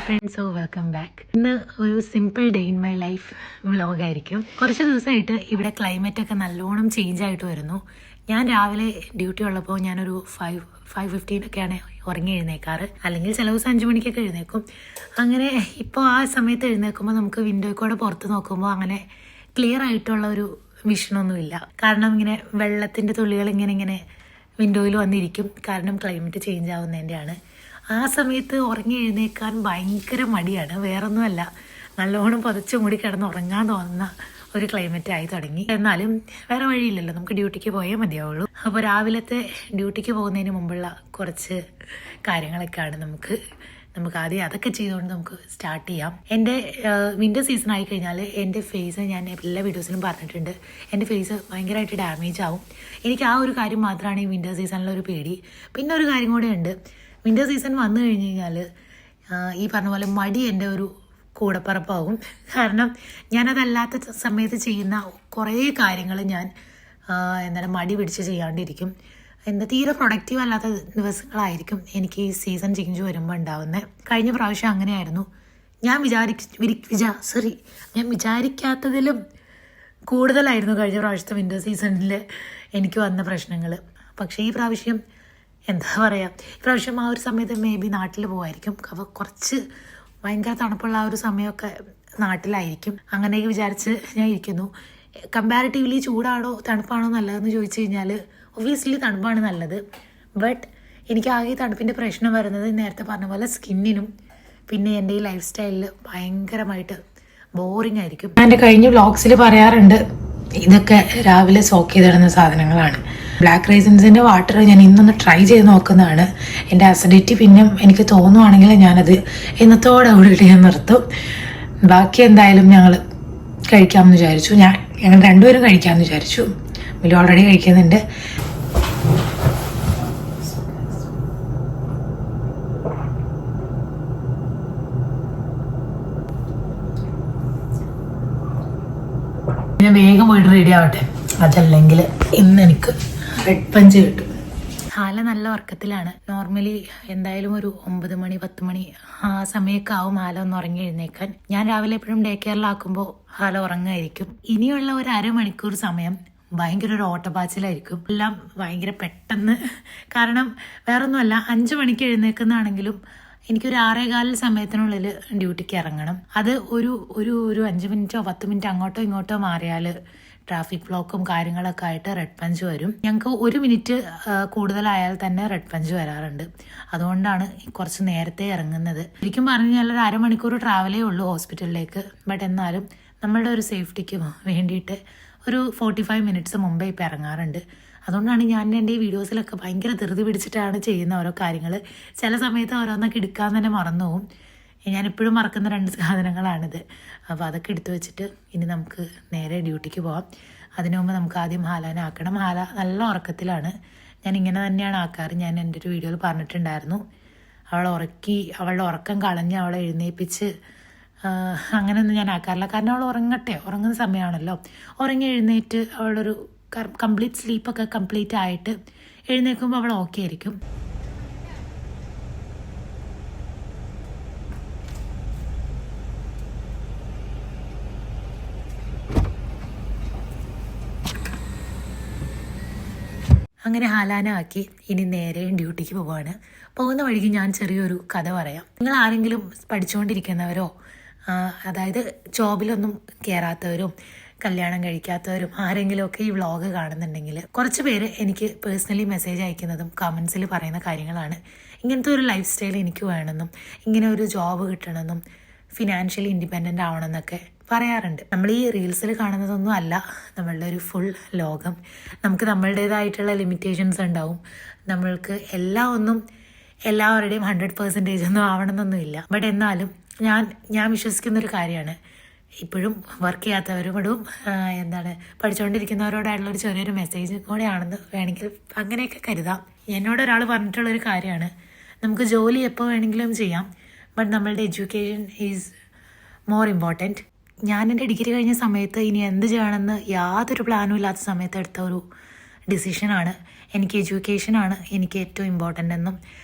Friends, welcome back. ഇന്ന് ഒരു simple day in my life വ്ലോഗായിരിക്കും. കുറച്ച് ദിവസമായിട്ട് ഇവിടെ ക്ലൈമറ്റ് ഒക്കെ നല്ലോണം ചേഞ്ച് ആയിട്ട് വരുന്നു. ഞാൻ രാവിലെ ഡ്യൂട്ടി ഉള്ളപ്പോൾ ഞാനൊരു 5:15 ഒക്കെയാണ് ഉറങ്ങി എഴുന്നേക്കാറ്. അല്ലെങ്കിൽ ചില ദിവസം 5 മണിക്കൊക്കെ എഴുന്നേക്കും. അങ്ങനെ ഇപ്പോൾ ആ സമയത്ത് എഴുന്നേൽക്കുമ്പോൾ നമുക്ക് വിൻഡോയിൽ കൂടെ പുറത്ത് നോക്കുമ്പോൾ അങ്ങനെ ക്ലിയർ ആയിട്ടുള്ള ഒരു വിഷനൊന്നുമില്ല. കാരണം ഇങ്ങനെ വെള്ളത്തിൻ്റെ തുള്ളികൾ ഇങ്ങനെ വിൻഡോയിൽ വന്നിരിക്കും. കാരണം ക്ലൈമറ്റ് ചേഞ്ച് ആവുന്നതിൻ്റെയാണ്. ആ സമയത്ത് ഉറങ്ങി എഴുന്നേക്കാൻ ഭയങ്കര മടിയാണ്. വേറൊന്നുമല്ല, നല്ലോണം പുതച്ച് മൂടി കിടന്ന് ഉറങ്ങാൻ തോന്നുന്ന ഒരു ക്ലൈമറ്റ് ആയി തുടങ്ങി. എന്നാലും വേറെ വഴിയില്ലല്ലോ, നമുക്ക് ഡ്യൂട്ടിക്ക് പോയേ മതിയാവുള്ളൂ. അപ്പോൾ രാവിലത്തെ ഡ്യൂട്ടിക്ക് പോകുന്നതിന് മുമ്പുള്ള കുറച്ച് കാര്യങ്ങളൊക്കെയാണ് നമുക്ക് ആദ്യം അതൊക്കെ ചെയ്തുകൊണ്ട് നമുക്ക് സ്റ്റാർട്ട് ചെയ്യാം. എൻ്റെ വിൻ്റർ സീസൺ ആയി കഴിഞ്ഞാൽ എൻ്റെ ഫേസ്, ഞാൻ എല്ലാ വീഡിയോസിലും പറഞ്ഞിട്ടുണ്ട്, എൻ്റെ ഫേസ് ഭയങ്കരമായിട്ട് ഡാമേജ് ആവും. എനിക്ക് ആ ഒരു കാര്യം മാത്രമാണ് ഈ വിൻ്റർ സീസണിലൊരു പേടി. പിന്നെ ഒരു കാര്യം കൂടെ ഉണ്ട്, വിൻ്റർ സീസൺ വന്നു കഴിഞ്ഞ് കഴിഞ്ഞാൽ ഈ പറഞ്ഞ പോലെ മടി എൻ്റെ ഒരു കൂടപ്പറപ്പാവും. കാരണം ഞാനതല്ലാത്ത സമയത്ത് ചെയ്യുന്ന കുറേ കാര്യങ്ങൾ ഞാൻ മടി പിടിച്ച് ചെയ്യാണ്ടിരിക്കും. തീരെ പ്രൊഡക്റ്റീവ് അല്ലാത്ത ദിവസങ്ങളായിരിക്കും എനിക്ക് ഈ സീസൺ ചേഞ്ച് വരുമ്പോൾ ഉണ്ടാവുന്നത്. കഴിഞ്ഞ പ്രാവശ്യം അങ്ങനെയായിരുന്നു. ഞാൻ വിചാരിക്കാത്തതിലും കൂടുതലായിരുന്നു കഴിഞ്ഞ പ്രാവശ്യത്തെ വിൻ്റർ സീസണിൽ എനിക്ക് വന്ന പ്രശ്നങ്ങൾ. പക്ഷേ ഈ പ്രാവശ്യം എന്താ പറയുക, ഇപ്രാവശ്യം ആ ഒരു സമയത്ത് മേ ബി നാട്ടിൽ പോകുമായിരിക്കും. അപ്പോൾ കുറച്ച് ഭയങ്കര തണുപ്പുള്ള ആ ഒരു സമയമൊക്കെ നാട്ടിലായിരിക്കും. അങ്ങനെയൊക്കെ വിചാരിച്ച് ഞാൻ ഇരിക്കുന്നു. കമ്പാരിറ്റീവ്ലി ചൂടാണോ തണുപ്പാണോ നല്ലതെന്ന് ചോദിച്ചു കഴിഞ്ഞാൽ ഒബ്വിയസ്ലി തണുപ്പാണ് നല്ലത്. ബട്ട് എനിക്ക് ആകെ തണുപ്പിൻ്റെ പ്രശ്നം വരുന്നത് നേരത്തെ പറഞ്ഞ പോലെ സ്കിന്നിനും പിന്നെ എൻ്റെ ഈ ലൈഫ് സ്റ്റൈലിൽ ഭയങ്കരമായിട്ട് ബോറിംഗ് ആയിരിക്കും. ഞാൻ എൻ്റെ കഴിഞ്ഞ വ്ളോഗ്സിൽ പറയാറുണ്ട്, ഇതൊക്കെ രാവിലെ സോക്ക് ചെയ്തിടുന്ന സാധനങ്ങളാണ്. ബ്ലാക്ക് റൈസിൻസിൻ്റെ വാട്ടർ ഞാൻ ഇന്നൊന്ന് ട്രൈ ചെയ്ത് നോക്കുന്നതാണ്. എൻ്റെ അസിഡിറ്റി പിന്നെ എനിക്ക് തോന്നുവാണെങ്കിൽ ഞാനത് ഇന്നത്തോടുകൂടി ഞാൻ നിർത്തും. ബാക്കി എന്തായാലും ഞങ്ങൾ കഴിക്കാമെന്ന് വിചാരിച്ചു. ഞങ്ങൾ രണ്ടുപേരും കഴിക്കാമെന്ന് വിചാരിച്ചു. മിലു ഓൾറെഡി കഴിക്കുന്നുണ്ട്. ഞാൻ വേഗം പോയിട്ട് റെഡി ആവട്ടെ, അതല്ലെങ്കിൽ ഇന്ന് എനിക്ക് റെഡ് പഞ്ച് കിട്ടും. ഹാല നല്ല ഉറക്കത്തിലാണ്. നോർമലി എന്തായാലും ഒരു 9 മണി 10 മണി ആ സമയമൊക്കെ ആവും ഹാല ഒന്ന് ഉറങ്ങി എഴുന്നേക്കാൻ. ഞാൻ രാവിലെ എപ്പോഴും ഡേ കെയറിലാക്കുമ്പോൾ ഹാല ഉറങ്ങായിരിക്കും. ഇനിയുള്ള ഒരു അരമണിക്കൂർ സമയം ഭയങ്കര ഒരു ഓട്ടപ്പാച്ചിലായിരിക്കും. എല്ലാം ഭയങ്കര പെട്ടെന്ന്, കാരണം വേറൊന്നുമല്ല, 5 മണിക്ക് എഴുന്നേക്കുന്നതാണെങ്കിലും എനിക്കൊരു 6:15 സമയത്തിനുള്ളിൽ ഡ്യൂട്ടിക്ക് ഇറങ്ങണം. അത് ഒരു 5 മിനിറ്റോ 10 മിനിറ്റ് അങ്ങോട്ടോ ഇങ്ങോട്ടോ മാറിയാൽ ട്രാഫിക് ബ്ലോക്കും കാര്യങ്ങളൊക്കെ ആയിട്ട് റെഡ് പഞ്ച് വരും. ഞങ്ങൾക്ക് 1 മിനിറ്റ് കൂടുതലായാൽ തന്നെ റെഡ് പഞ്ച് വരാറുണ്ട്. അതുകൊണ്ടാണ് കുറച്ച് നേരത്തെ ഇറങ്ങുന്നത്. ശരിക്കും പറഞ്ഞു കഴിഞ്ഞാൽ ഒരു അരമണിക്കൂർ ട്രാവലേ ഉള്ളൂ ഹോസ്പിറ്റലിലേക്ക്. ബട്ട് എന്നാലും നമ്മളുടെ ഒരു സേഫ്റ്റിക്ക് വേണ്ടിയിട്ട് ഒരു 45 മിനിറ്റ്സ് മുമ്പേ ഇപ്പം ഇറങ്ങാറുണ്ട്. അതുകൊണ്ടാണ് ഞാൻ എൻ്റെ ഈ വീഡിയോസിലൊക്കെ ഭയങ്കര ധൃതി പിടിച്ചിട്ടാണ് ചെയ്യുന്ന ഓരോ കാര്യങ്ങൾ. ചില സമയത്ത് ഓരോന്നൊക്കെ എടുക്കാൻ തന്നെ മറന്നു പോകും. ഞാൻ എപ്പോഴും മറക്കുന്ന 2 സാധനങ്ങളാണിത്. അപ്പോൾ അതൊക്കെ എടുത്തു വെച്ചിട്ട് ഇനി നമുക്ക് നേരെ ഡ്യൂട്ടിക്ക് പോകാം. അതിനു മുമ്പ് നമുക്ക് ആദ്യം ഹാലാനെ ആക്കണം. ഹാല നല്ല ഉറക്കത്തിലാണ്. ഞാൻ ഇങ്ങനെ തന്നെയാണ് ആക്കാറ്. ഞാൻ എൻ്റെ ഒരു വീഡിയോയിൽ പറഞ്ഞിട്ടുണ്ടായിരുന്നു. അവളുടെ ഉറക്കം കളഞ്ഞ് അവളെ എഴുന്നേൽപ്പിച്ച് അങ്ങനെയൊന്നും ഞാൻ ആക്കാറില്ല. കാരണം അവൾ ഉറങ്ങുന്ന സമയമാണല്ലോ. ഉറങ്ങി എഴുന്നേറ്റ് അവളൊരു കംപ്ലീറ്റ് സ്ലീപ്പൊക്കെ കംപ്ലീറ്റ് ആയിട്ട് എഴുന്നേൽക്കുമ്പോൾ അവൾ ഓക്കെ ആയിരിക്കും. അങ്ങനെ ഹാലാന ആക്കി ഇനി നേരെ ഡ്യൂട്ടിക്ക് പോവാണ്. പോകുന്ന വഴിക്ക് ഞാൻ ചെറിയൊരു കഥ പറയാം. നിങ്ങൾ ആരെങ്കിലും പഠിച്ചുകൊണ്ടിരിക്കുന്നവരോ അതായത് ജോബിലൊന്നും കയറാത്തവരും കല്യാണം കഴിക്കാത്തവരും ആരെങ്കിലുമൊക്കെ ഈ വ്ളോഗ് കാണുന്നുണ്ടെങ്കിൽ കുറച്ച് പേര് എനിക്ക് പേഴ്സണലി മെസ്സേജ് അയക്കുന്നതും കമൻസിൽ പറയുന്ന കാര്യങ്ങളാണ്, ഇങ്ങനത്തെ ഒരു ലൈഫ് സ്റ്റൈൽ എനിക്ക് വേണമെന്നും ഇങ്ങനെ ഒരു ജോബ് കിട്ടണമെന്നും ഫിനാൻഷ്യലി ഇൻഡിപെൻഡൻ്റ് ആവണമെന്നൊക്കെ പറയാറുണ്ട്. നമ്മൾ ഈ റീൽസിൽ കാണുന്നതൊന്നും അല്ല നമ്മളുടെ ഒരു ഫുൾ ലോകം. നമുക്ക് നമ്മളുടേതായിട്ടുള്ള ലിമിറ്റേഷൻസ് ഉണ്ടാവും. നമ്മൾക്ക് എല്ലാവരുടെയും 100% ഒന്നും ആവണമെന്നൊന്നുമില്ല. ബട്ട് എന്നാലും ഞാൻ വിശ്വസിക്കുന്നൊരു കാര്യമാണ്, ഇപ്പോഴും വർക്ക് ചെയ്യാത്തവരോടും പഠിച്ചുകൊണ്ടിരിക്കുന്നവരോടായിട്ടുള്ളൊരു ചെറിയൊരു മെസ്സേജ് കൂടെയാണെന്ന് വേണമെങ്കിൽ അങ്ങനെയൊക്കെ കരുതാം. എന്നോടൊരാൾ പറഞ്ഞിട്ടുള്ളൊരു കാര്യമാണ്, നമുക്ക് ജോലി എപ്പോൾ വേണമെങ്കിലും ചെയ്യാം, ബട്ട് നമ്മളുടെ എഡ്യൂക്കേഷൻ ഈസ് മോർ ഇമ്പോർട്ടൻറ്റ്. ഞാൻ എൻ്റെ ഡിഗ്രി കഴിഞ്ഞ സമയത്ത് ഇനി എന്ത് ചെയ്യണമെന്ന് യാതൊരു പ്ലാനും ഇല്ലാത്ത സമയത്ത് എടുത്ത ഒരു ഡിസിഷനാണ്. എനിക്ക് എഡ്യൂക്കേഷനാണ് എനിക്ക് ഏറ്റവും ഇമ്പോർട്ടൻ്റ് എന്നും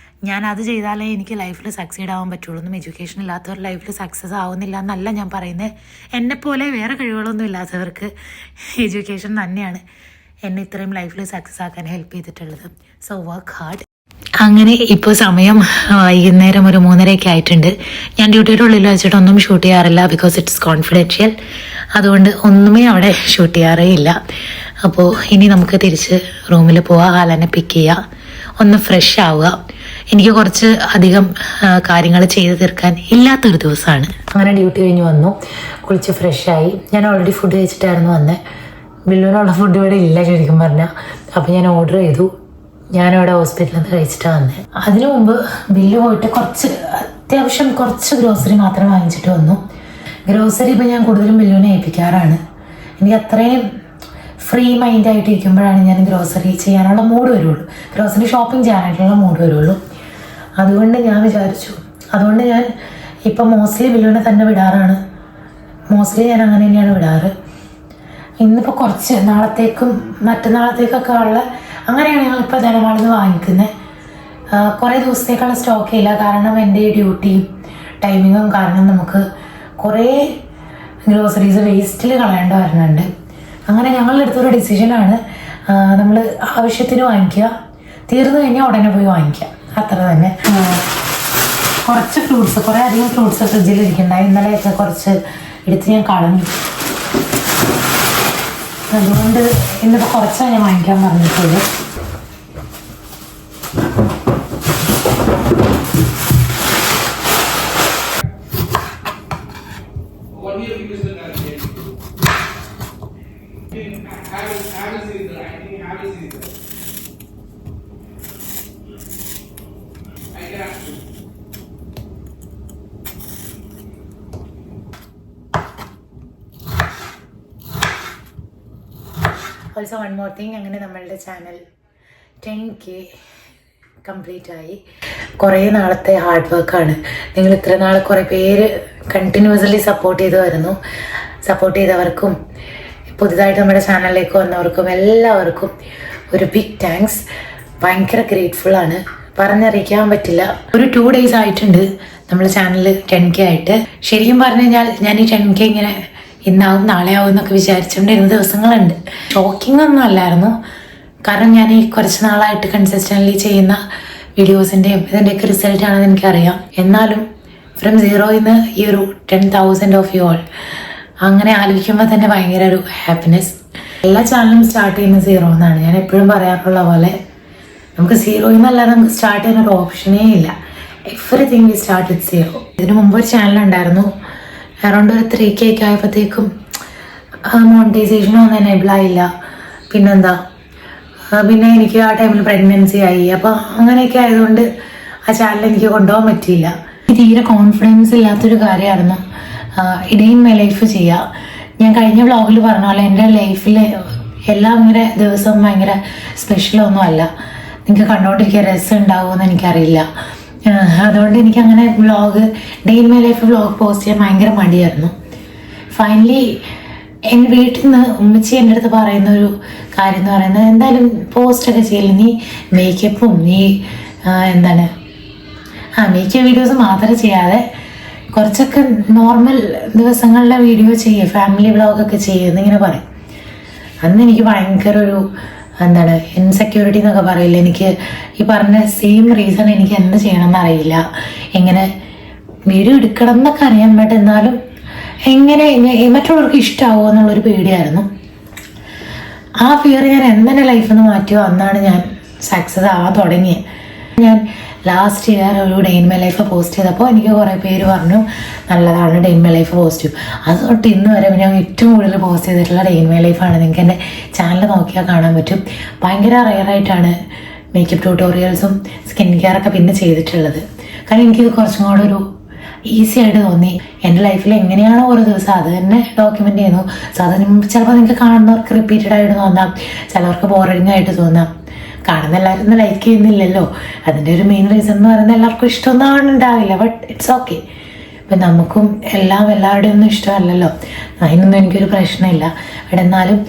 ഞാൻ അത് ചെയ്താലേ എനിക്ക് ലൈഫിൽ സക്സീഡ് ആവാൻ പറ്റുള്ളൂ. ഒന്നും എഡ്യൂക്കേഷൻ ഇല്ലാത്തവർ ലൈഫിൽ സക്സസ് ആവുന്നില്ല എന്നല്ല ഞാൻ പറയുന്നത്. എന്നെപ്പോലെ വേറെ കഴിവുകളൊന്നും ഇല്ലാത്തവർക്ക് എഡ്യൂക്കേഷൻ തന്നെയാണ് എന്നെ ഇത്രയും ലൈഫിൽ സക്സസ് ആക്കാൻ ഹെൽപ്പ് ചെയ്തിട്ടുള്ളത്. So work hard. അങ്ങനെ ഇപ്പോൾ സമയം വൈകുന്നേരം ഒരു 3:30 ആയിട്ടുണ്ട്. ഞാൻ ഡ്യൂട്ടിയുടെ ഉള്ളിൽ വെച്ചിട്ട് ഒന്നും ഷൂട്ട് ചെയ്യാറില്ല, ബിക്കോസ് ഇറ്റ്സ് കോൺഫിഡൻഷ്യൽ. അതുകൊണ്ട് ഒന്നുമേ അവിടെ ഷൂട്ട് ചെയ്യാറേ ഇല്ല. അപ്പോൾ ഇനി നമുക്ക് തിരിച്ച് റൂമിൽ പോവാം, ഹാലനെ പിക്ക് ചെയ്യുക, ഒന്ന് ഫ്രഷ് ആവുക. എനിക്ക് കുറച്ച് അധികം കാര്യങ്ങൾ ചെയ്ത് തീർക്കാൻ ഇല്ലാത്തൊരു ദിവസമാണ്. അങ്ങനെ ഡ്യൂട്ടി കഴിഞ്ഞ് വന്നു, കുളിച്ച് ഫ്രഷായി. ഞാൻ ഓൾറെഡി ഫുഡ് കഴിച്ചിട്ടായിരുന്നു വന്നത്. ബില്ലുവിനുള്ള ഫുഡ് ഇവിടെ ഇല്ല ശരിക്കും പറഞ്ഞാൽ. അപ്പോൾ ഞാൻ ഓർഡർ ചെയ്തു. ഞാനവിടെ ഹോസ്പിറ്റലിൽ നിന്ന് കഴിച്ചിട്ടാണ് വന്നത്. അതിനു മുമ്പ് ബില്ല് പോയിട്ട് അത്യാവശ്യം കുറച്ച് ഗ്രോസറി മാത്രം വാങ്ങിച്ചിട്ട് വന്നു. ഗ്രോസറി ഇപ്പോൾ ഞാൻ കൂടുതലും ബില്ലുവിനെ ഏൽപ്പിക്കാറാണ്. എനിക്ക് അത്രയും ഫ്രീ മൈൻഡായിട്ട് ഇരിക്കുമ്പോഴാണ് ഞാൻ ഗ്രോസറി ചെയ്യാനുള്ള മൂഡ് വരുള്ളൂ, ഗ്രോസറി ഷോപ്പിംഗ് ചെയ്യാനായിട്ടുള്ള മൂഡ് വരുള്ളൂ. അതുകൊണ്ട് ഞാൻ വിചാരിച്ചു, അതുകൊണ്ട് ഞാൻ ഇപ്പം മോസ്റ്റ്ലി ബില്ലുവിനെ തന്നെ വിടാറാണ്. മോസ്റ്റ്ലി ഞാൻ അങ്ങനെ തന്നെയാണ് വിടാറ്. ഇന്നിപ്പോൾ കുറച്ച് നാളത്തേക്കും മറ്റന്നാളത്തേക്കൊക്കെ ഉള്ള അങ്ങനെയാണ് ഞങ്ങളിപ്പോൾ ജനവാളിൽ നിന്ന് വാങ്ങിക്കുന്നത്. കുറേ ദിവസത്തേക്കുള്ള സ്റ്റോക്ക് ഇല്ല, കാരണം എൻ്റെ ഡ്യൂട്ടിയും ടൈമിങ്ങും കാരണം നമുക്ക് കുറേ ഗ്രോസറീസ് വേസ്റ്റിൽ കളയേണ്ട വരുന്നുണ്ട്. അങ്ങനെ ഞങ്ങളുടെ അടുത്തൊരു ഡിസിഷനാണ്, നമ്മൾ ആവശ്യത്തിന് വാങ്ങിക്കുക, തീർന്നു കഴിഞ്ഞാൽ ഉടനെ പോയി വാങ്ങിക്കുക, അത്ര തന്നെ. കുറച്ച് ഫ്രൂട്ട്സ്, കുറേ അധികം ഫ്രൂട്ട്സ് ഫ്രിഡ്ജിൽ ഇരിക്കുന്നുണ്ടായി. ഇന്നലെയൊക്കെ കുറച്ച് എടുത്ത് ഞാൻ കളഞ്ഞു. അതുകൊണ്ട് ഇന്നിപ്പോൾ കുറച്ചാണ് ഞാൻ വാങ്ങിക്കാൻ പറഞ്ഞിട്ടുള്ളൂ. ഓൾസോ വൺ മോർ തിങ്, അങ്ങനെ നമ്മളുടെ ചാനൽ 10K കംപ്ലീറ്റ് ആയി. കുറേ നാളത്തെ ഹാർഡ് വർക്കാണ്. നിങ്ങൾ ഇത്ര നാൾ കുറേ പേര് കണ്ടിന്യൂസ്ലി സപ്പോർട്ട് ചെയ്തവർക്കും പുതുതായിട്ട് നമ്മുടെ ചാനലിലേക്ക് വന്നവർക്കും എല്ലാവർക്കും ഒരു ബിഗ് താങ്ക്സ്. ഭയങ്കര ഗ്രേറ്റ്ഫുള്ളാണ്, പറഞ്ഞറിയിക്കാൻ പറ്റില്ല. ഒരു 2 days ആയിട്ടുണ്ട് നമ്മുടെ ചാനൽ 10K ആയിട്ട്. ശരിക്കും പറഞ്ഞു കഴിഞ്ഞാൽ ഞാൻ ഈ 10K ഇങ്ങനെ ഇന്നാവും നാളെ ആവും എന്നൊക്കെ വിചാരിച്ചുകൊണ്ടിരുന്ന ദിവസങ്ങളുണ്ട്. ഷോക്കിംഗ് ഒന്നും അല്ലായിരുന്നു, കാരണം ഞാൻ ഈ കുറച്ച് നാളായിട്ട് കൺസിസ്റ്റൻ്റ്ലി ചെയ്യുന്ന വീഡിയോസിൻ്റെയും ഇതിൻ്റെയൊക്കെ റിസൾട്ടാണെന്ന് എനിക്കറിയാം. എന്നാലും ഫ്രം സീറോയിൽ നിന്ന് ഈ ഒരു 10,000 ഓഫ് യു ഓൾ അങ്ങനെ ആലോചിക്കുമ്പോൾ തന്നെ ഭയങ്കര ഒരു ഹാപ്പിനെസ്. എല്ലാ ചാനലും സ്റ്റാർട്ട് ചെയ്യുന്നത് സീറോ എന്നാണ് ഞാൻ എപ്പോഴും പറയാറുള്ള പോലെ. നമുക്ക് സീറോയിൽ നിന്നല്ലാതെ നമുക്ക് സ്റ്റാർട്ട് ചെയ്യുന്ന ഒരു ഓപ്ഷനേ ഇല്ല. Everything we start with zero. ഇതിന് മുമ്പ് ഒരു ചാനലുണ്ടായിരുന്നു, അറൗണ്ട് ഒരു 3K ആയപ്പോഴത്തേക്കും മോണിറ്റൈസേഷനും ഒന്നും എനേബിൾ ആയില്ല. പിന്നെ എനിക്ക് ആ ടൈമിൽ പ്രഗ്നൻസി ആയി. അപ്പോൾ അങ്ങനെയൊക്കെ ആയതുകൊണ്ട് ആ ചാനൽ എനിക്ക് കൊണ്ടുപോകാൻ പറ്റിയില്ല. തീരെ കോൺഫിഡൻസ് ഇല്ലാത്തൊരു കാര്യമായിരുന്നു ഡേ ഇൻ മൈ ലൈഫ് ചെയ്യുക. ഞാൻ കഴിഞ്ഞ വ്ളോഗിൽ പറഞ്ഞ പോലെ എൻ്റെ ലൈഫിൽ എല്ലാം ഇങ്ങനെ ദിവസവും ഭയങ്കര സ്പെഷ്യലൊന്നും അല്ല. നിങ്ങൾക്ക് കണ്ടുകൊണ്ടിരിക്കുക രസം ഉണ്ടാവുമെന്ന് എനിക്കറിയില്ല. അതുകൊണ്ട് എനിക്കങ്ങനെ day in my life vlog post ചെയ്യാൻ ഭയങ്കര മടിയായിരുന്നു. ഫൈനലി എൻ്റെ വീട്ടിൽ നിന്ന് ഉമ്മച്ചി എൻ്റെ അടുത്ത് പറയുന്ന ഒരു കാര്യം എന്ന് പറയുന്നത്, എന്തായാലും പോസ്റ്റൊക്കെ ചെയ്യില്ല, നീ മേക്കപ്പും മേക്കപ്പ് വീഡിയോസ് മാത്രം ചെയ്യാതെ കുറച്ചൊക്കെ നോർമൽ ദിവസങ്ങളിലെ വീഡിയോ ചെയ്യുക, ഫാമിലി വ്ളോഗൊക്കെ ചെയ്യുക ഇങ്ങനെ പറയും. അന്ന് എനിക്ക് ഭയങ്കര ഒരു ഇൻസെക്യൂരിറ്റി എന്നൊക്കെ പറയില്ല. എനിക്ക് ഈ പറഞ്ഞ സെയിം റീസൺ എനിക്ക് എന്ത് ചെയ്യണമെന്ന് അറിയില്ല, എങ്ങനെ വീഡിയോ എടുക്കണം എന്നൊക്കെ അറിയാൻ പറ്റും, എന്നാലും എങ്ങനെ മറ്റുള്ളവർക്ക് ഇഷ്ടമാവുമോ എന്നുള്ളൊരു പേടിയായിരുന്നു. ആ ഫിയർ ഞാൻ എന്തെന്നെ ലൈഫിൽ നിന്ന് മാറ്റിയോ അന്നാണ് ഞാൻ സക്സസ് ആവാൻ തുടങ്ങിയത്. ഞാൻ ലാസ്റ്റ് ഇയർ ഒരു day in my life post ചെയ്തപ്പോൾ എനിക്ക് കുറേ പേര് പറഞ്ഞു നല്ലതാണ് day in my life post. അത് തൊട്ട് ഇന്ന് വരെ ഞാൻ ഏറ്റവും കൂടുതൽ പോസ്റ്റ് ചെയ്തിട്ടുള്ള ഡേ ഇൻ മൈ ലൈഫാണ്. നിങ്ങൾക്ക് എൻ്റെ ചാനൽ നോക്കിയാൽ കാണാൻ പറ്റും. ഭയങ്കര റെയറായിട്ടാണ് മേക്കപ്പ് ട്യൂട്ടോറിയൽസും സ്കിൻ കെയർ ഒക്കെ പിന്നെ ചെയ്തിട്ടുള്ളത്. കാരണം എനിക്കിത് കുറച്ചും കൂടെ ഒരു ഈസി ആയിട്ട് തോന്നി. എൻ്റെ ലൈഫിൽ എങ്ങനെയാണോ ഓരോ ദിവസം അത് തന്നെ ഡോക്യുമെൻ്റ് ചെയ്യുന്നു. സോ അതിന് ചിലപ്പോൾ നിങ്ങൾക്ക് കാണുന്നവർക്ക് റിപ്പീറ്റഡ് ആയിട്ട് തോന്നാം, ചിലവർക്ക് ബോറിംഗ് ആയിട്ട് തോന്നാം. കാണുന്ന എല്ലാവരും ലൈക്ക് ചെയ്യുന്നില്ലല്ലോ. അതിൻ്റെ ഒരു മെയിൻ റീസൺ എന്ന് പറയുന്നത് എല്ലാവർക്കും ഇഷ്ടമൊന്നും ഉണ്ടാവില്ല. But it's okay. ഇപ്പം നമുക്കും എല്ലാവരുടെയും ഒന്നും ഇഷ്ടമല്ലല്ലോ, അതിനൊന്നും എനിക്കൊരു പ്രശ്നമില്ല. അവിടെ എന്നാലും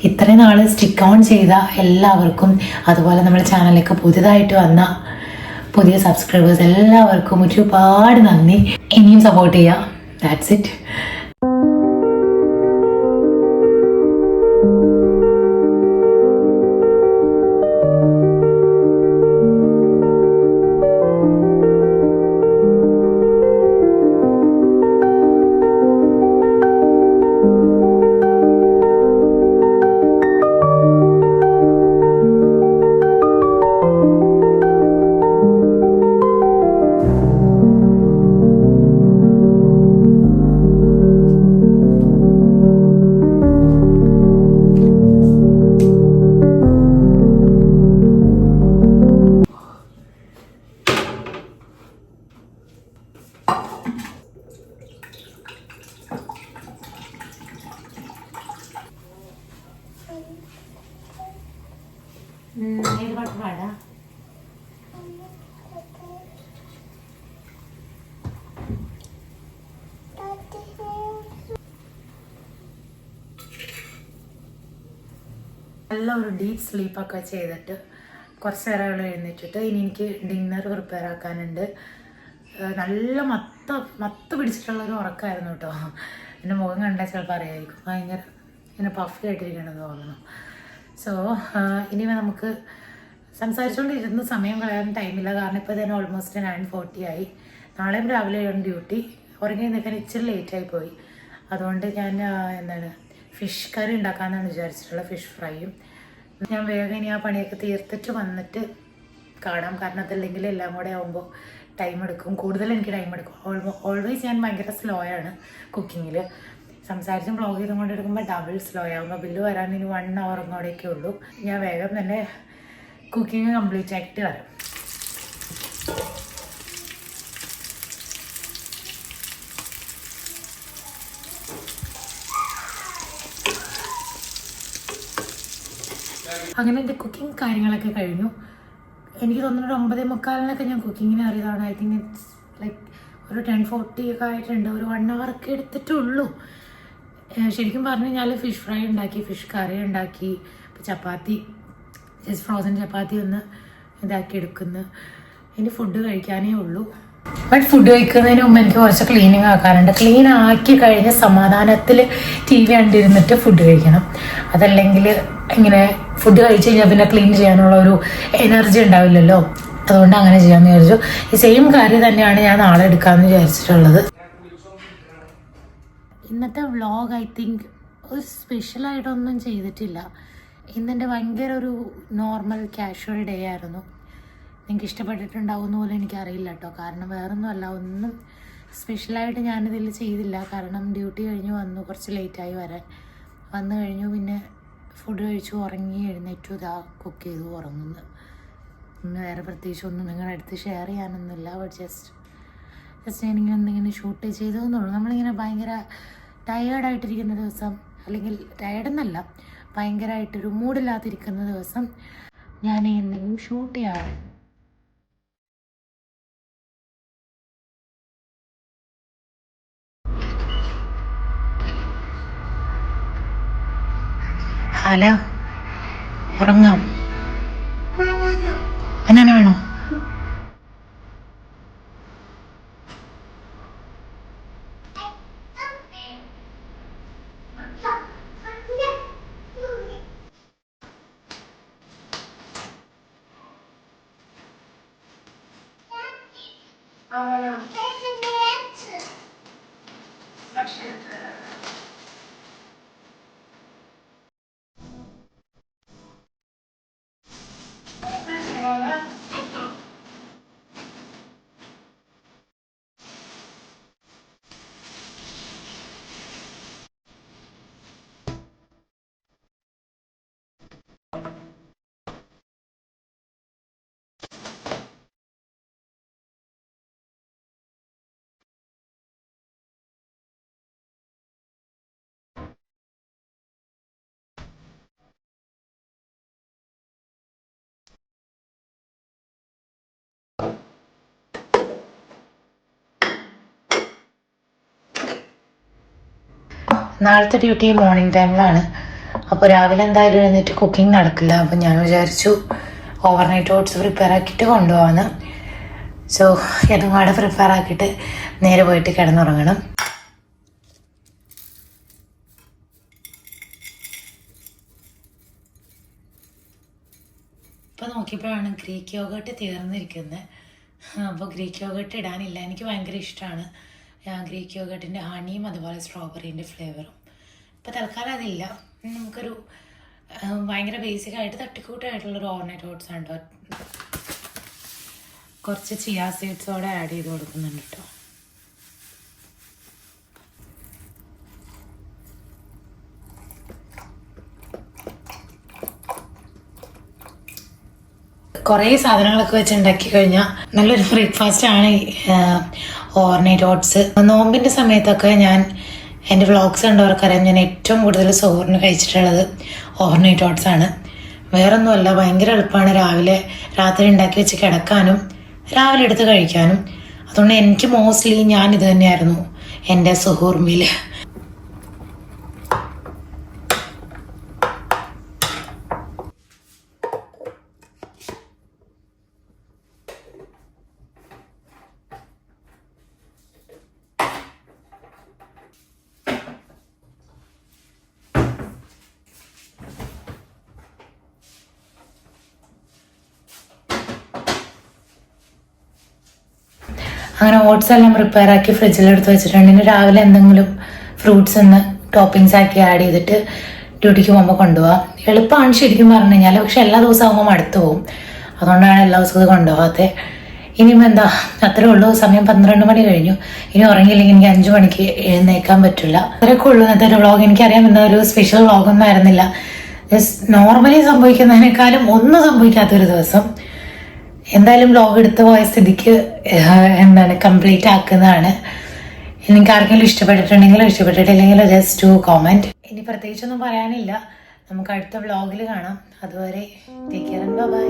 ഇത്രയും നാൾ സ്റ്റിക്ക് ഓൺ ചെയ്ത എല്ലാവർക്കും, അതുപോലെ നമ്മുടെ ചാനലിലേക്ക് പുതിയതായിട്ട് വന്ന പുതിയ സബ്സ്ക്രൈബേഴ്സ് എല്ലാവർക്കും ഒരുപാട് നന്ദി. ഇനിയും സപ്പോർട്ട് ചെയ്യാം. That's it. ഏത് പാട്ട് പാടാ? നല്ല ഒരു ഡീപ്പ് സ്ലീപ്പൊക്കെ ചെയ്തിട്ട് കുറച്ച് നേരം എഴുന്നേറ്റിട്ട് ഇനി എനിക്ക് ഡിന്നർ പ്രിപ്പയർ ആക്കാനുണ്ട്. നല്ല മത്ത് പിടിച്ചിട്ടുള്ളൊരു ഉറക്കമായിരുന്നു കേട്ടോ. എൻ്റെ മുഖം കണ്ടാൽ ചിലപ്പോൾ അറിയായിരിക്കും. ഭയങ്കര ഇങ്ങനെ പഫി ആയിട്ടിരിക്കണമെന്ന് തോന്നുന്നു. സോ ഇനി നമുക്ക് സംസാരിച്ചുകൊണ്ടിരുന്ന സമയം കളയാൻ ടൈമില്ല. കാരണം ഇപ്പോൾ തന്നെ ഓൾമോസ്റ്റ് 9:40 ആയി. നാളെയും രാവിലെ ഡ്യൂട്ടി. ഉറങ്ങി നിൽക്കാൻ ഇച്ചിരി ലേറ്റായി പോയി. അതുകൊണ്ട് ഞാൻ ഫിഷ് കറി ഉണ്ടാക്കാമെന്നാണ് വിചാരിച്ചിട്ടുള്ളത്. ഫിഷ് ഫ്രൈയും. ഞാൻ വേഗം ഇനി ആ പണിയൊക്കെ തീർത്തിട്ട് വന്നിട്ട് കാണാം. കാരണം അതല്ലെങ്കിൽ എല്ലാം കൂടെ ആകുമ്പോൾ ടൈം എടുക്കും. കൂടുതൽ എനിക്ക് ടൈം എടുക്കും. ഓൾവേസ് ഞാൻ ഭയങ്കര സ്ലോ ആണ് കുക്കിങ്ങിൽ. സംസാരിച്ചും ബ്ലോഗ് ചെയ്തും കൊണ്ട് എടുക്കുമ്പോൾ ഡബിൾ സ്ലോ ആകുമ്പോൾ ബില്ല് വരാൻ ഇനി 1 hour കൂടെയൊക്കെ ഉള്ളൂ. ഞാൻ വേഗം തന്നെ കുക്കിങ് കംപ്ലീറ്റ് ആക്കിയിട്ട് വരാം. അങ്ങനെ എൻ്റെ കുക്കിംഗ് കാര്യങ്ങളൊക്കെ കഴിഞ്ഞു. എനിക്ക് തോന്നുന്നു 9:45 ഞാൻ കുക്കിങ്ങിന് അറിയതാണ്. ഐ തിങ്ക് ഇറ്റ്സ് ലൈക്ക് ഒരു 10:40 ഒക്കെ ആയിട്ടുണ്ട്. ഒരു 1 hour ഒക്കെ എടുത്തിട്ടുള്ളൂ. ശരിക്കും പറഞ്ഞു കഴിഞ്ഞാൽ ഫിഷ് ഫ്രൈ ഉണ്ടാക്കി, ഫിഷ് കറി ഉണ്ടാക്കി, ചപ്പാത്തി ജസ്റ്റ് ഫ്രോസൺ ചപ്പാത്തി ഒന്ന് ഇതാക്കി എടുക്കുന്നു. ഇനി ഫുഡ് കഴിക്കാനേ ഉള്ളൂ. ബട്ട് ഫുഡ് കഴിക്കുന്നതിന് മുമ്പ് എനിക്ക് കുറച്ച് ക്ലീനിങ് ആക്കാറുണ്ട്. ക്ലീൻ ആക്കി കഴിഞ്ഞ സമാധാനത്തിൽ TV കണ്ടിരുന്നിട്ട് ഫുഡ് കഴിക്കണം. അതല്ലെങ്കിൽ ഇങ്ങനെ ഫുഡ് കഴിച്ച് കഴിഞ്ഞാൽ പിന്നെ ക്ലീൻ ചെയ്യാനുള്ള ഒരു എനർജി ഉണ്ടാവില്ലല്ലോ. അതുകൊണ്ട് അങ്ങനെ ചെയ്യാമെന്ന് വിചാരിച്ചു. ഈ സെയിം കാര്യം തന്നെയാണ് ഞാൻ നാളെ എടുക്കാമെന്ന് വിചാരിച്ചിട്ടുള്ളത്. ഇന്നത്തെ വ്ളോഗ് ഐ തിങ്ക് ഒരു സ്പെഷ്യലായിട്ടൊന്നും ചെയ്തിട്ടില്ല. ഇന്നെൻ്റെ ഭയങ്കര ഒരു നോർമൽ കാഷ്വൽ ഡേ ആയിരുന്നു. നിങ്ങൾക്ക് ഇഷ്ടപ്പെട്ടിട്ടുണ്ടാവുന്ന പോലെ എനിക്കറിയില്ല കേട്ടോ. കാരണം വേറൊന്നുമല്ല, ഒന്നും സ്പെഷ്യലായിട്ട് ഞാനിതിൽ ചെയ്തില്ല. കാരണം ഡ്യൂട്ടി കഴിഞ്ഞ് വന്നു, കുറച്ച് ലേറ്റായി വരാൻ. വന്നു കഴിഞ്ഞു, പിന്നെ ഫുഡ് കഴിച്ചു, ഉറങ്ങി, എഴുന്നേറ്റു, ഇതാ കുക്ക് ചെയ്തു, ഉറങ്ങുന്നു. ഇന്ന് വേറെ പ്രത്യേകിച്ച് ഒന്നും നിങ്ങളുടെ അടുത്ത് ഷെയർ ചെയ്യാനൊന്നുമില്ല. ബട്ട് ജസ്റ്റ് ഞാനിങ്ങനെ എന്തെങ്കിലും ഷൂട്ട് ചെയ്തതെന്നുള്ളൂ. നമ്മളിങ്ങനെ ഭയങ്കര ടയേർഡായിട്ടിരിക്കുന്ന ദിവസം, അല്ലെങ്കിൽ ടയേർഡെന്നല്ല, ഭയങ്കരമായിട്ടൊരു മൂഡില്ലാതിരിക്കുന്ന ദിവസം ഞാൻ എന്തെങ്കിലും ഷൂട്ട് ചെയ്യാറ്. ഹലോ, ഉറങ്ങാം? എന്നാണ് വേണോ? നാളത്തെ ഡ്യൂട്ടി മോർണിംഗ് ടൈമിലാണ്. അപ്പോൾ രാവിലെ എന്തായാലും എഴുന്നേറ്റ് കുക്കിംഗ് നടക്കില്ല. അപ്പം ഞാൻ വിചാരിച്ചു ഓവർനൈറ്റ് ഓട്സ് പ്രിപ്പയർ ആക്കിയിട്ട് കൊണ്ടുപോകാമെന്ന്. സോ ഇതും കൂടെ പ്രിപ്പയർ ആക്കിയിട്ട് നേരെ പോയിട്ട് കിടന്നുറങ്ങണം. ഇപ്പം നോക്കിയപ്പോഴാണ് ഗ്രീക്ക് യോഗട്ട് തീർന്നിരിക്കുന്നത്. അപ്പോൾ ഗ്രീക്ക് യോഗട്ട് ഇടാനില്ല. എനിക്ക് ഭയങ്കര ഇഷ്ടമാണ് ഗ്രീക്ക് യോഗട്ടിൻ്റെ ഹണിയും അതുപോലെ സ്ട്രോബെറീൻ്റെ ഫ്ലേവറും. ഇപ്പോൾ തൽക്കാലം അതില്ല. നമുക്കൊരു ഭയങ്കര ബേസിക്കായിട്ട് തട്ടിക്കൂട്ടായിട്ടുള്ളൊരു ഓവർനൈറ്റ് ഓട്സ് ആണ് കേട്ടോ. കുറച്ച് ചിയാ സീഡ്സോടെ ആഡ് ചെയ്ത് കൊടുക്കുന്നുണ്ട് കേട്ടോ. കുറേ സാധനങ്ങളൊക്കെ വെച്ച് ഉണ്ടാക്കി കഴിഞ്ഞാൽ നല്ലൊരു ബ്രേക്ക്ഫാസ്റ്റ് ആണ് ഓവർനൈറ്റ് ഓട്സ്. നോമ്പിൻ്റെ സമയത്തൊക്കെ ഞാൻ എൻ്റെ വ്ളോഗ്സ് കണ്ടവർക്കറിയാം, ഞാൻ ഏറ്റവും കൂടുതൽ സോറിന് കഴിച്ചിട്ടുള്ളത് ഓവർനൈറ്റ് ഓട്സ് ആണ്. വേറൊന്നുമല്ല, ഭയങ്കര എളുപ്പമാണ് രാത്രി ഉണ്ടാക്കി വെച്ച് കിടക്കാനും രാവിലെ എടുത്ത് കഴിക്കാനും. അതുകൊണ്ട് എനിക്ക് മോസ്റ്റ്ലി ഞാൻ ഇത് തന്നെയായിരുന്നു എൻ്റെ സുഹൂർ മീൽ. അങ്ങനെ ഓട്സ് എല്ലാം പ്രിപ്പയർ ആക്കി ഫ്രിഡ്ജിലെടുത്ത് വെച്ചിട്ടുണ്ടെങ്കിൽ രാവിലെ എന്തെങ്കിലും ഫ്രൂട്ട്സ് ഒന്ന് ടോപ്പിങ്സ് ആക്കി ആഡ് ചെയ്തിട്ട് ഡ്യൂട്ടിക്ക് പോകുമ്പോൾ കൊണ്ടുപോകാം. എളുപ്പമാണ് ശരിക്കും പറഞ്ഞു കഴിഞ്ഞാൽ. പക്ഷെ എല്ലാ ദിവസവും ആകുമ്പോൾ മടുത്തു പോകും. അതുകൊണ്ടാണ് എല്ലാ ദിവസവും ഇത് കൊണ്ടുപോകാത്തത്. ഇനിയും എന്താ, അത്രേ ഉള്ളൂ. സമയം 12 മണി കഴിഞ്ഞു. ഇനി ഉറങ്ങിയില്ലെങ്കിൽ എനിക്ക് 5 മണിക്ക് എഴുന്നേക്കാൻ പറ്റില്ല. അത്രയൊക്കെ ഉള്ളൂ ഇന്നത്തെ ഒരു വ്ളോഗ്. എനിക്കറിയാം എന്താ ഒരു സ്പെഷ്യൽ വ്ളോഗൊന്നും ആയിരുന്നില്ല. ജസ്റ്റ് നോർമലി സംഭവിക്കുന്നതിനേക്കാളും ഒന്നും സംഭവിക്കാത്തൊരു ദിവസം. എന്തായാലും വ്ളോഗ് എടുത്ത് പോയ സ്ഥിതിക്ക് കംപ്ലീറ്റ് ആക്കുന്നതാണ്. നിങ്ങൾക്ക് ആർക്കെങ്കിലും ഇഷ്ടപ്പെട്ടിട്ടുണ്ടെങ്കിലോ ഇഷ്ടപ്പെട്ടിട്ടില്ലെങ്കിലോ ജസ്റ്റ് ടു കോമെന്റ്. ഇനി പ്രത്യേകിച്ചൊന്നും പറയാനില്ല. നമുക്ക് അടുത്ത വ്ളോഗിൽ കാണാം. അതുവരെ ടേക്ക് കെയർ ആൻഡ് ബൈ.